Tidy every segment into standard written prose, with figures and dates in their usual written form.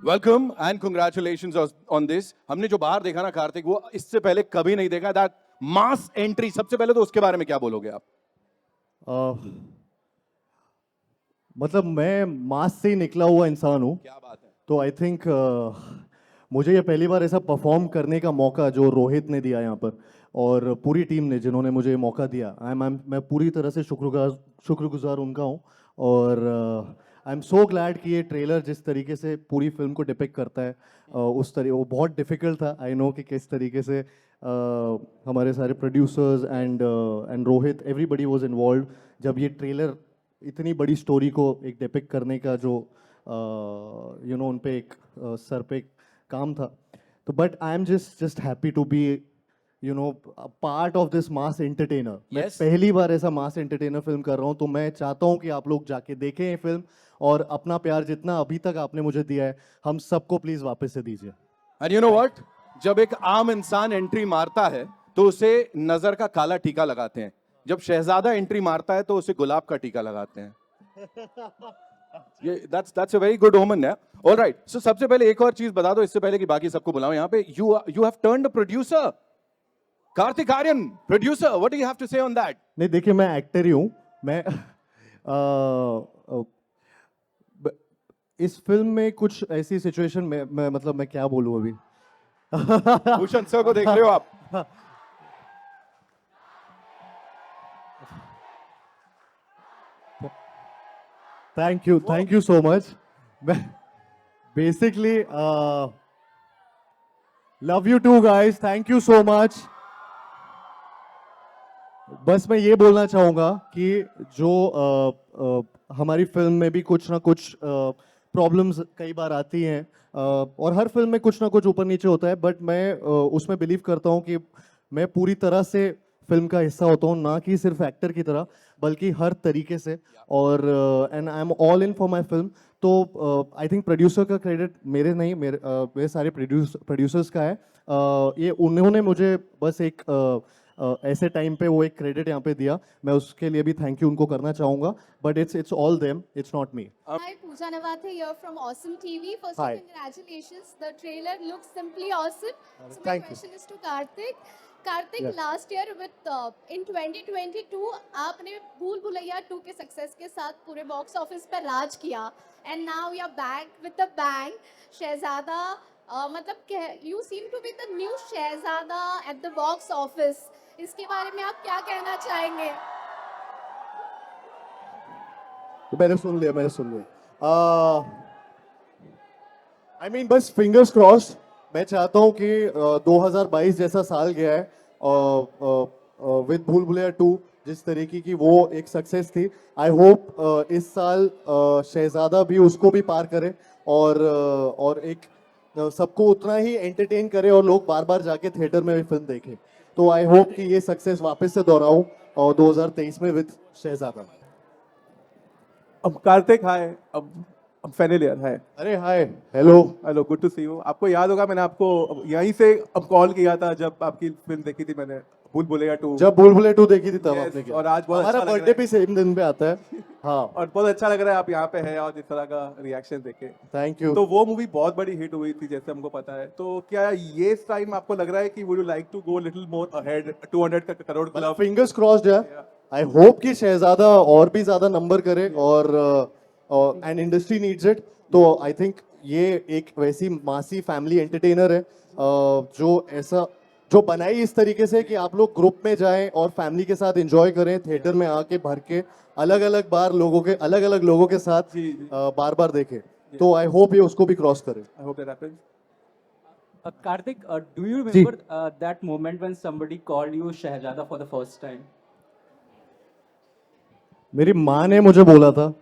Welcome and congratulations on this. हमने जो बाहर देखा ना कार्तिक, वो इससे पहले कभी नहीं देखा। दैट मास एंट्री, सबसे पहले तो उसके बारे में क्या बोलोगे आप? अह, मतलब मैं मास से ही निकला हुआ इंसान हूँ। क्या बात है। तो आई थिंक मुझे ये पहली बार ऐसा परफॉर्म करने का मौका जो रोहित ने दिया यहाँ पर, और पूरी टीम ने जिन्होंने मुझे ये मौका दिया, मैं पूरी तरह से शुक्रगुजार उनका हूँ। और आई एम सो ग्लैड कि ये ट्रेलर जिस तरीके से पूरी फिल्म को डिपिक्ट करता है, उस तरीके वो बहुत डिफिकल्ट था। आई नो कि किस तरीके से हमारे सारे producers and Rohit, everybody was involve जब ये ट्रेलर इतनी बड़ी स्टोरी को एक डिपिक्ट करने का जो उन पे एक सर पे एक काम था। तो but I am just happy to be part of this mass entertainer. मैं Yes. पहली बार ऐसा मास एंटरटेनर फिल्म कर रहा हूँ, तो मैं चाहता हूँ कि आप लोग जाके देखें ये फिल्म, और अपना प्यार जितना अभी तक आपने मुझे दिया है, हम सबको प्लीज वापस से दीजिए। एंड यू नो व्हाट, जब एक आम इंसान एंट्री मारता है तो उसे नजर का काला टीका लगाते हैं। जब शहजादा एंट्री मारता है तो उसे गुलाब का टीका लगाते हैं। ये दैट्स अ वेरी गुड ओमन है। ऑलराइट, सो सबसे पहले एक और चीज बता दो इससे पहले कि बाकी सबको बुलाओ यहाँ पे। You have turned producer. Kartik Aaryan, producer, what do you have to say on that? नहीं, देखिए, मैं एक्टर ही हूँ। मैं इस फिल्म में कुछ ऐसी सिचुएशन में मैं क्या बोलूँ अभी। भूषण सर को देख रहे हो आप? Thank you so much. मैं basically love you too guys, thank you so much. बस मैं ये बोलना चाहूँगा कि जो हमारी फिल्म में भी कुछ ना कुछ प्रॉब्लम्स कई बार आती हैं, और हर फिल्म में कुछ ना कुछ ऊपर नीचे होता है, बट मैं उसमें बिलीव करता हूँ कि मैं पूरी तरह से फिल्म का हिस्सा होता हूँ, ना कि सिर्फ एक्टर की तरह, बल्कि हर तरीके से। और and I am all in for my film. तो आई थिंक प्रोड्यूसर का क्रेडिट मेरे नहीं, मेरे सारे प्रोड्यूसर्स का है। ये उन्होंने मुझे बस एक ऐसे टाइम पे वो एक क्रेडिट यहाँ पे दिया, मैं उसके लिए भी थैंक यू उनको करना चाहूँगा। But it's all them, it's not me. Hi, Pooja Nawathe here from Awesome TV. First, Hi. congratulations. The trailer looks simply awesome. So, my Thank you. question is to Karthik. Karthik, Yes. last year with in 2022, आपने भूल भुलैया 2 के success के साथ पूरे box office पर राज किया. And now you're back with a bang. शहजादा, मतलब you seem to be the new Shahzada at the box office. इसके बारे में आप क्या कहना चाहेंगे? मैंने सुन लिया। आई मीन, बस फिंगर्स क्रॉस्ड। मैं चाहता हूँ कि 2022 जैसा साल गया है विद भूल भुलैया 2, जिस तरीके की वो एक सक्सेस थी, आई होप इस साल शहजादा भी उसको भी पार करे, और एक सबको उतना ही एंटरटेन करे, और लोग बार बार जाके थिएटर में भी फिल्म देखें। तो आई होप कि ये सक्सेस वापस से दोहराऊं और 2023 में विद शहजादा। अब कार्तिक, हाय। अब फाइनल ईयर है। अरे hi, hello. Hello, good to see you. आपको याद होगा मैंने आपको यहीं से अब कॉल किया था जब आपकी फिल्म देखी थी मैंने, भूल भुलैया 2। जब भूल भुलैया 2 देखी थी तब Yes, आपने किया। और आज बहुत हमारा अच्छा लग बर्थडे रहा भी सेम दिन पे आता है। हाँ, और बहुत अच्छा लग रहा है आप यहाँ पे हैं और इस तरह का रिएक्शन देखे। Thank you. तो वो मूवी बहुत बड़ी हिट हुई थी जैसे हमको पता है। तो क्या ये टाइम आपको लग रहा है कि would you like to go little more ahead, 200 का करोड़ क्लब? फिंगर्स क्रॉस्ड है। आई होप कि शहजादा और भी ज्यादा नंबर करे, और एंड इंडस्ट्री नीड्स इट। तो आई थिंक ये एक वैसी मासी फैमिली एंटरटेनर है जो बनाई इस तरीके से कि आप लोग ग्रुप में जाएं और फैमिली के साथ एंजॉय करें, थिएटर में आके भर के अलग अलग लोगों के साथ जी, जी। बार बार देखें। तो आई होप ये उसको भी क्रॉस करे। I hope that happens. Karthik, do you remember that moment when somebody called you Shahzada for the first time? मेरी माँ ने मुझे बोला था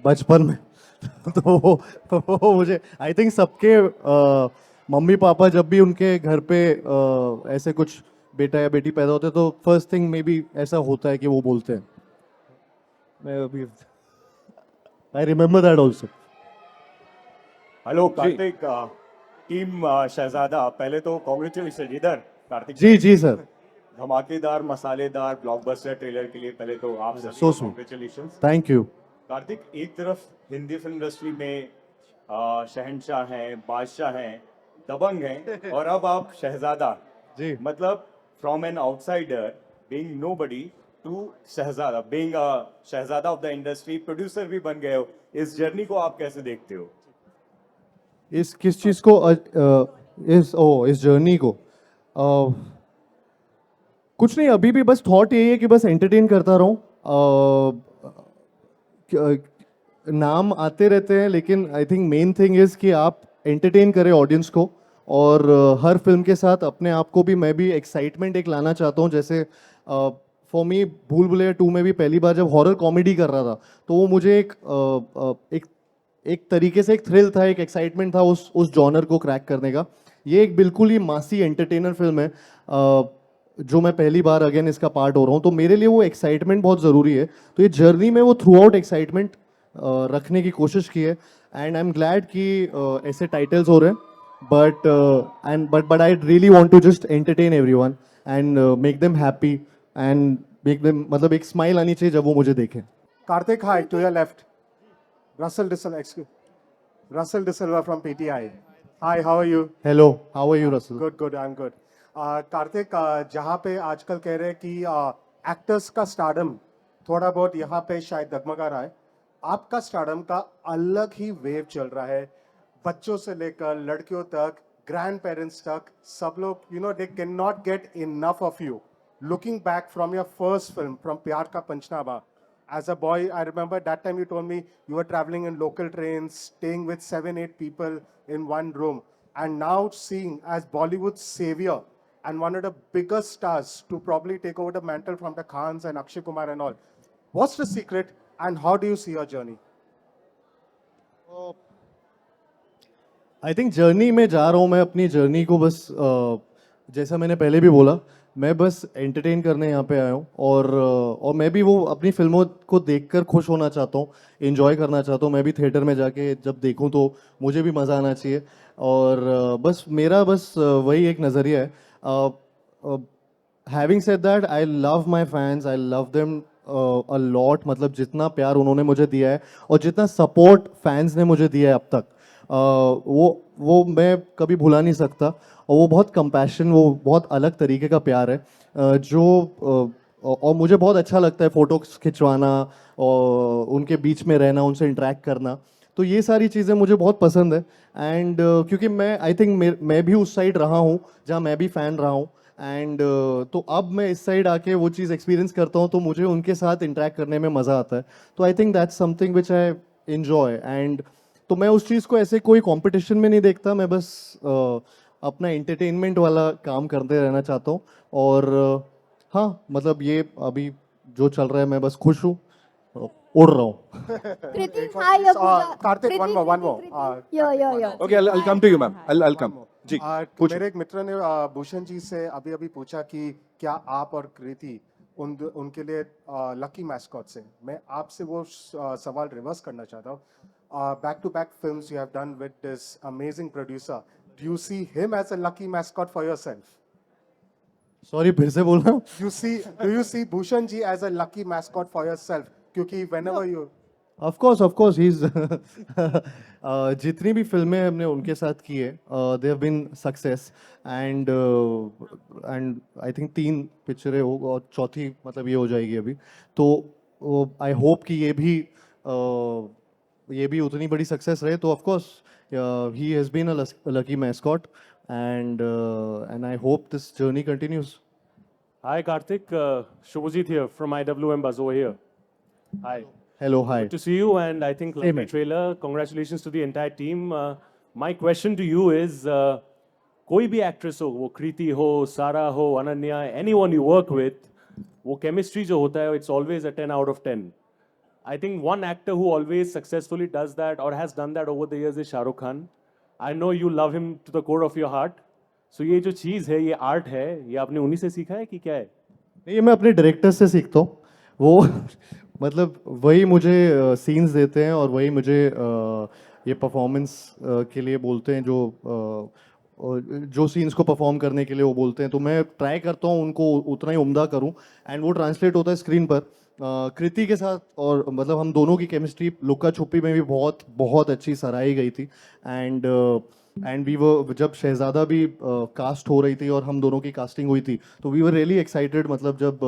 बचपन में। तो मुझे आई थिंक सबके मम्मी पापा जब भी उनके घर पे ऐसे कुछ बेटा या बेटी पैदा होते, तो फर्स्ट थिंग मे बी ऐसा होता है कि वो बोलते हैं। मैं अभी I remember that also. Hello Kartik, team Shehzada, पहले तो कॉन्ग्रेचुलेशन इधर कार्तिक। जी सर। धमाकेदार मसालेदार ब्लॉकबस्टर ट्रेलर के लिए पहले तो आप So sweet. Congratulation. Thank you. Kartik, एक तरफ हिंदी फिल्म इंडस्ट्री में शहंशाह हैं, बादशाह हैं, दबंग हैं, और अब आप शहजादा। जी। मतलब from an outsider being nobody to Shehzada, being Shehzada of the industry, producer भी बन गए हो। इस जर्नी को आप कैसे देखते हो? इस किस चीज़ को इस जर्नी को कुछ नहीं, अभी भी बस थॉट यही है कि बस एंटरटेन करता रहूं। नाम आते रहते हैं, लेकिन I think main thing is कि आप एंटरटेन करें ऑडियंस को, और हर फिल्म के साथ अपने आप को भी मैं भी एक्साइटमेंट एक लाना चाहता हूं। जैसे फॉर मी भूल भुलैया 2 में भी पहली बार जब हॉरर कॉमेडी कर रहा था, तो वो मुझे एक तरीके से एक थ्रिल था, एक एक्साइटमेंट था उस जॉनर को क्रैक करने का। ये एक बिल्कुल ही मासी एंटरटेनर फिल्म है, जो मैं पहली बार अगेन इसका पार्ट हो रहा हूँ, तो मेरे लिए वो एक्साइटमेंट बहुत ज़रूरी है। तो ये जर्नी में वो थ्रू आउट एक्साइटमेंट रखने की कोशिश की है, एंड आई एम ग्लैड कि ऐसे टाइटल्स हो रहे हैं, but I really want to just entertain everyone and make them happy and make them, मतलब एक स्माइल आनी चाहिए जब वो मुझे देखें। Karthik, hi, to your left. Russell De Silva, excuse. Russell De Silva from PTI. Hi, how are you? Hello, how are you Russell? Good, good, I'm good. Kartik, जहाँ पे आजकल कह रहे हैं कि एक्टर्स का स्टारडम थोड़ा बहुत यहाँ पे शायद डगमगा रहा है, आपका स्टारडम का अलग ही वेव चल रहा है। बच्चों से लेकर लड़कियों तक, ग्रैंड पेरेंट्स तक, सब लोग they can not get enough of you. Looking back from your first film, from Pyar Ka Panchnama, as a boy, I remember that time you told me you were traveling in local trains, staying with 7-8 people in one room, and now seeing as Bollywood's savior and one of the biggest stars to probably take over the mantle from the Khans and Akshay Kumar and all. What's the secret, and how do you see your journey? I think journey में जा रहा हूँ मैं, अपनी journey को बस जैसा मैंने पहले भी बोला, मैं बस एंटरटेन करने यहाँ पे आया हूँ, और मैं भी वो अपनी फिल्मों को देखकर खुश होना चाहता हूँ, एंजॉय करना चाहता हूँ। मैं भी थिएटर में जाके जब देखूँ तो मुझे भी मज़ा आना चाहिए, और बस मेरा वही एक नज़रिया है। Having said that, I love my fans, I love them a lot. मतलब जितना प्यार उन्होंने मुझे दिया है और जितना सपोर्ट फैंस ने मुझे दिया है अब तक, वो मैं कभी भुला नहीं सकता। और वो बहुत कंपैशन, वो बहुत अलग तरीके का प्यार है, और मुझे बहुत अच्छा लगता है फ़ोटो खिंचवाना और उनके बीच में रहना, उनसे इंटरेक्ट करना। तो ये सारी चीज़ें मुझे बहुत पसंद है, एंड क्योंकि मैं मैं भी उस साइड रहा हूँ जहाँ मैं भी फ़ैन रहा हूँ, एंड तो अब मैं इस साइड आके वो चीज़ एक्सपीरियंस करता हूँ, तो मुझे उनके साथ इंटरेक्ट करने में मज़ा आता है। तो I think that's something which I enjoy, and तो मैं उस चीज़ को ऐसे कोई कंपटीशन में नहीं देखता। मैं बस अपना एंटरटेनमेंट वाला काम करते रहना चाहता हूँ, और हाँ, मतलब ये अभी जो चल रहा है, मैं बस खुश हूँ, उड़ रहा हूँ। Kriti, hi, your Pooja. Karthik, Kriti, one more. Kriti. Yo. Okay, I'll come to you, ma'am. I'll come. जी, पूछो। मेरे एक मित्र ने भूषण जी से अभी फिर कि क्या आप और कृति उनके लिए लकी मैस्कॉट से, मैं आपसे वो सवाल रिवर्स करना चाहता हूँ। Back to back films you have done with this amazing producer, do you see him as a lucky mascot for yourself? Sorry, फिर से बोलना। Do you see Bhushan ji as a lucky mascot for yourself? क्योंकि whenever you of course he is जितनी भी फिल्में हमने उनके साथ की है, they have been success, and I think 3 पिक्चरें हो, और चौथी मतलब ये हो जाएगी अभी। तो आई होप कि ये भी उतनी बड़ी सक्सेस रहे। तो of course he has been a lucky mascot, and I hope this journey continues. Hi Karthik, Shubhajit here from IWM Buzz over here. Hi. Hello, hi. Good to see you, and I think Same lovely here. trailer. Congratulations to the entire team. My question to you is, कोई भी actress हो, वो कृति हो, सारा हो, Ananya, anyone you work with, वो chemistry जो होता है, it's always a 10 out of 10. I think one actor who always successfully does that or has done that over the years is Shah Rukh Khan. I know you love him to the core of your heart. So ये जो चीज़ है, ये art है, ये आपने उन्हीं से सीखा है कि क्या है? नहीं, ये मैं अपने डायरेक्टर से सीखता हूँ। वो मतलब वही मुझे सीन्स देते हैं, और वही मुझे ये परफॉर्मेंस के लिए बोलते हैं, जो सीन्स को परफॉर्म करने के लिए वो बोलते हैं। तो मैं ट्राई करता हूँ उनको उतना ही उम्दा करूँ, एंड वो ट्रांसलेट होता है स्क्रीन पर। कृति के साथ और मतलब हम दोनों की केमिस्ट्री लुक्का छुपी में भी बहुत बहुत अच्छी सराही गई थी एंड वी वो जब शहजादा भी कास्ट हो रही थी और हम दोनों की कास्टिंग हुई थी तो वी वर रियली एक्साइटेड मतलब जब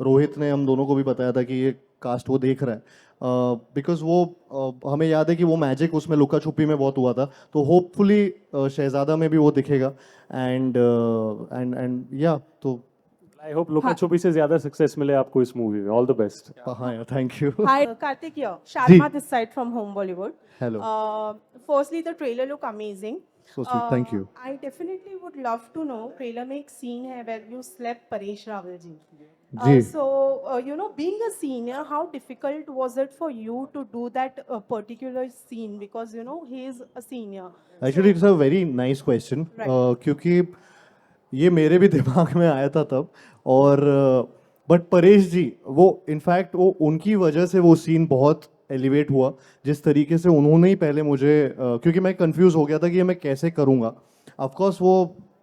रोहित ने हम दोनों को भी बताया था कि ये कास्ट वो देख रहा है बिकॉज वो हमें याद है कि वो मैजिक उसमें लुका छुपी में बहुत हुआ था तो होपफुली शहजादा में भी वो दिखेगा एंड एंड या तो I hope लुका छुपी से ज्यादा सक्सेस मिले आपको इस मूवी में. All the best. हाँ thank you Hi, Karthik here. Sharma this side from Home Bollywood. Hello. Firstly, the trailer look amazing. So sweet, thank you. I definitely would love to know. Trailer में एक scene है where you slept Paresh Rawal ji. जी. So you know, being a senior, how difficult was it for you to do that particular scene because you know he is a senior. Actually it's a very nice question क्योंकि ये मेरे भी दिमाग में आया था तब और बट परेश जी वो इनफैक्ट वो उनकी वजह से वो सीन बहुत एलिवेट हुआ जिस तरीके से उन्होंने ही पहले मुझे क्योंकि मैं कंफ्यूज हो गया था कि ये मैं कैसे करूँगा ऑफ कोर्स वो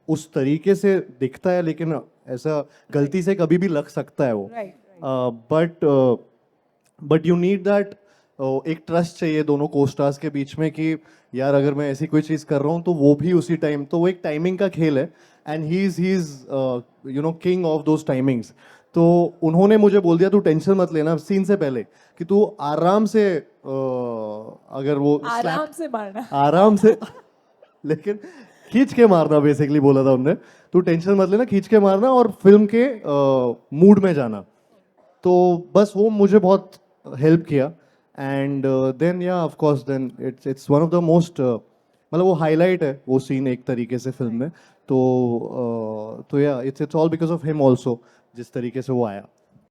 उस तरीके से दिखता है लेकिन ऐसा गलती से कभी भी लग सकता है वो बट यू नीड दैट एक ट्रस्ट चाहिए दोनों कोस्टार्स के बीच में कि यार अगर मैं ऐसी कोई चीज़ कर रहा हूँ तो वो भी उसी टाइम तो वो एक टाइमिंग का खेल है and he is you know king of those timings तो उन्होंने मुझे बोल दिया तू टेंशन मत लेना सीन से पहले कि तू आराम से अगर वो आराम से मारना आराम से लेकिन खींच के मारना बेसिकली बोला था उनने तू टेंशन मत लेना खींच के मारना और फिल्म के मूड में जाना तो बस वो मुझे बहुत हेल्प किया एंड देन या of course then it's one of the most मतलब वो हाईलाइट है वो सीन एक तरीके से फिल्म में तो या it's all because of him also जिस तरीके से वो आया